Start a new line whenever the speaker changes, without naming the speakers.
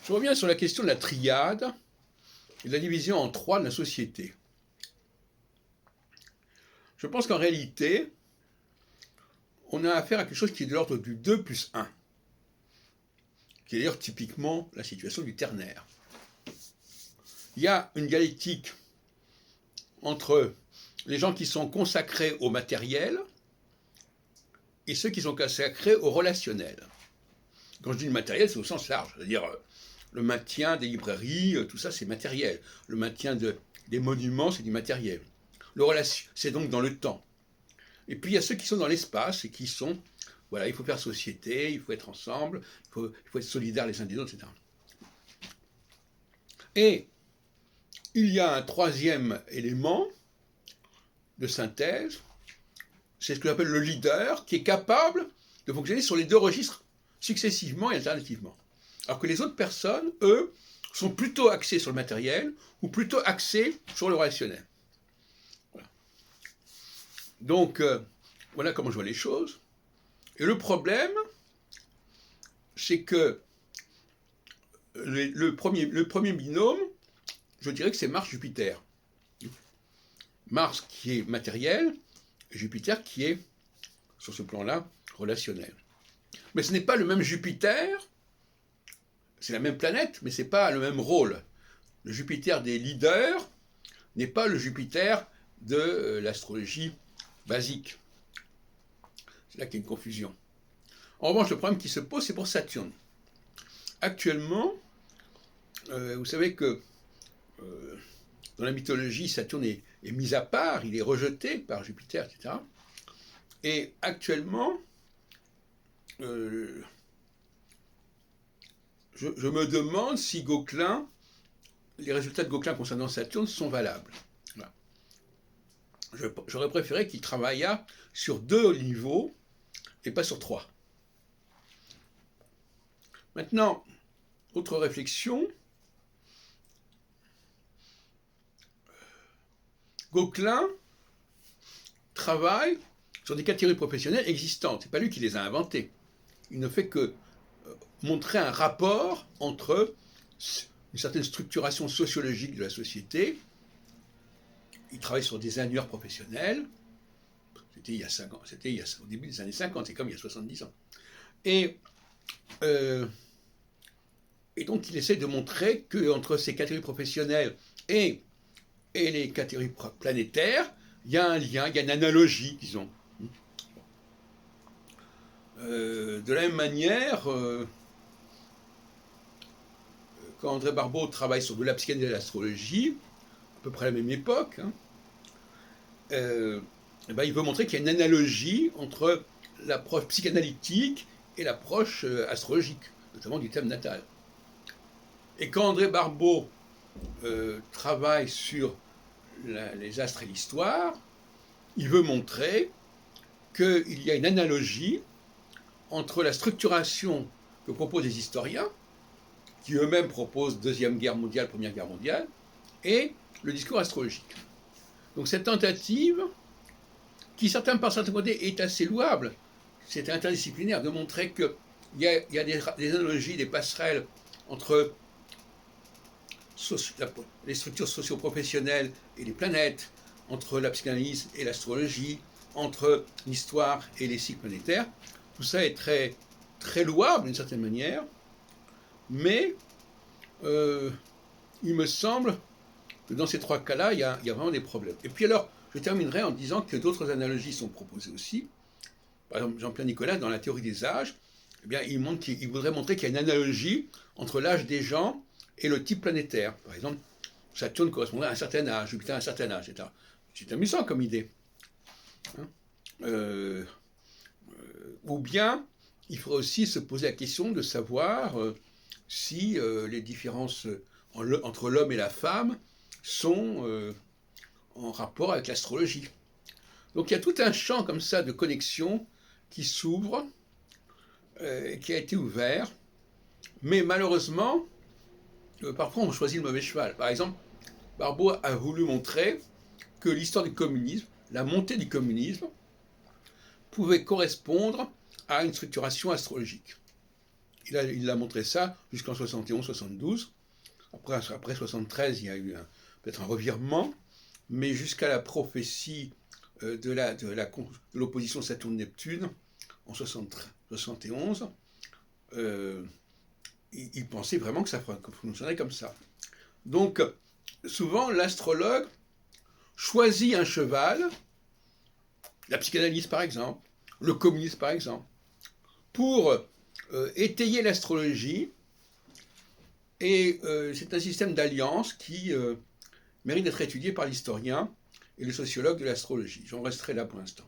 Je reviens sur la question de la triade et de la division en trois de la société. Je pense qu'en réalité, on a affaire à quelque chose qui est de l'ordre du 2 plus 1, qui est d'ailleurs typiquement la situation du ternaire. Il y a une dialectique entre les gens qui sont consacrés au matériel et ceux qui sont consacrés au relationnel. Quand je dis le matériel, c'est au sens large, c'est-à-dire le maintien des librairies, tout ça c'est matériel. Le maintien des monuments, c'est du matériel. C'est donc dans le temps. Et puis il y a ceux qui sont dans l'espace et qui sont, voilà, il faut faire société, il faut être ensemble, il faut être solidaires les uns des autres, etc. Et il y a un troisième élément de synthèse, c'est ce que j'appelle le leader, qui est capable de fonctionner sur les deux registres successivement et alternativement. Alors que les autres personnes, eux, sont plutôt axés sur le matériel ou plutôt axés sur le relationnel. Voilà. Donc, voilà comment je vois les choses. Et le problème, c'est que le premier binôme, je dirais que c'est Mars-Jupiter. Mars qui est matériel, et Jupiter qui est, sur ce plan-là, relationnel. Mais ce n'est pas le même Jupiter, c'est la même planète, mais ce n'est pas le même rôle. Le Jupiter des leaders n'est pas le Jupiter de l'astrologie basique. C'est là qu'il y a une confusion. En revanche, le problème qui se pose, c'est pour Saturne. Actuellement, vous savez que dans la mythologie, Saturne est mis à part, il est rejeté par Jupiter, etc. Et actuellement, je me demande si Gauquelin, les résultats de Gauquelin concernant Saturne sont valables. Voilà. J'aurais préféré qu'il travaillât sur 2 niveaux et pas sur 3. Maintenant, autre réflexion. Gauquelin travaille sur des catégories professionnelles existantes. Ce n'est pas lui qui les a inventées. Il ne fait que montrer un rapport entre une certaine structuration sociologique de la société. Il travaille sur des annuaires professionnels. C'était il y a 5 ans, c'était au début des années 50, c'est comme il y a 70 ans. Et donc il essaie de montrer qu'entre ces catégories professionnelles et les catégories planétaires, il y a un lien, il y a une analogie, disons. De la même manière, quand André Barbeau travaille sur de la psychanalyse et de l'astrologie, à peu près à la même époque, il veut montrer qu'il y a une analogie entre l'approche psychanalytique et l'approche astrologique, notamment du thème natal. Et quand André Barbeau travaille sur les astres et l'histoire, il veut montrer qu'il y a une analogie entre la structuration que proposent les historiens, qui eux-mêmes proposent Deuxième Guerre mondiale, Première Guerre mondiale, et le discours astrologique. Donc cette tentative, qui par certains côtés est assez louable, c'est interdisciplinaire, de montrer qu'il y a des analogies, des passerelles entre les structures socio-professionnelles et les planètes, entre la psychanalyse et l'astrologie, entre l'histoire et les cycles planétaires. Tout ça est très, très louable d'une certaine manière, mais il me semble que dans ces 3 cas-là, il y a vraiment des problèmes. Et puis alors, je terminerai en disant que d'autres analogies sont proposées aussi. Par exemple, Jean-Pierre Nicolas, dans la théorie des âges, eh bien, il voudrait montrer qu'il y a une analogie entre l'âge des gens et le type planétaire. Par exemple, Saturne correspondrait à un certain âge, Jupiter à un certain âge, etc. C'est amusant comme idée. Ou bien, il faudrait aussi se poser la question de savoir si les différences entre l'homme et la femme sont en rapport avec l'astrologie. Donc il y a tout un champ comme ça de connexion qui s'ouvre, qui a été ouvert, mais malheureusement, parfois on choisit le mauvais cheval. Par exemple, Barbeau a voulu montrer que l'histoire du communisme, la montée du communisme, pouvait correspondre à une structuration astrologique. Il a montré ça jusqu'en 71-72. Après 73, il y a eu peut-être un revirement, mais jusqu'à la prophétie de l'opposition Saturne-Neptune en 71, il pensait vraiment que ça fonctionnerait comme ça. Donc, souvent, l'astrologue choisit un cheval, la psychanalyse par exemple, le communisme par exemple, pour étayer l'astrologie, et c'est un système d'alliance qui mérite d'être étudié par l'historien et le sociologue de l'astrologie. J'en resterai là pour l'instant.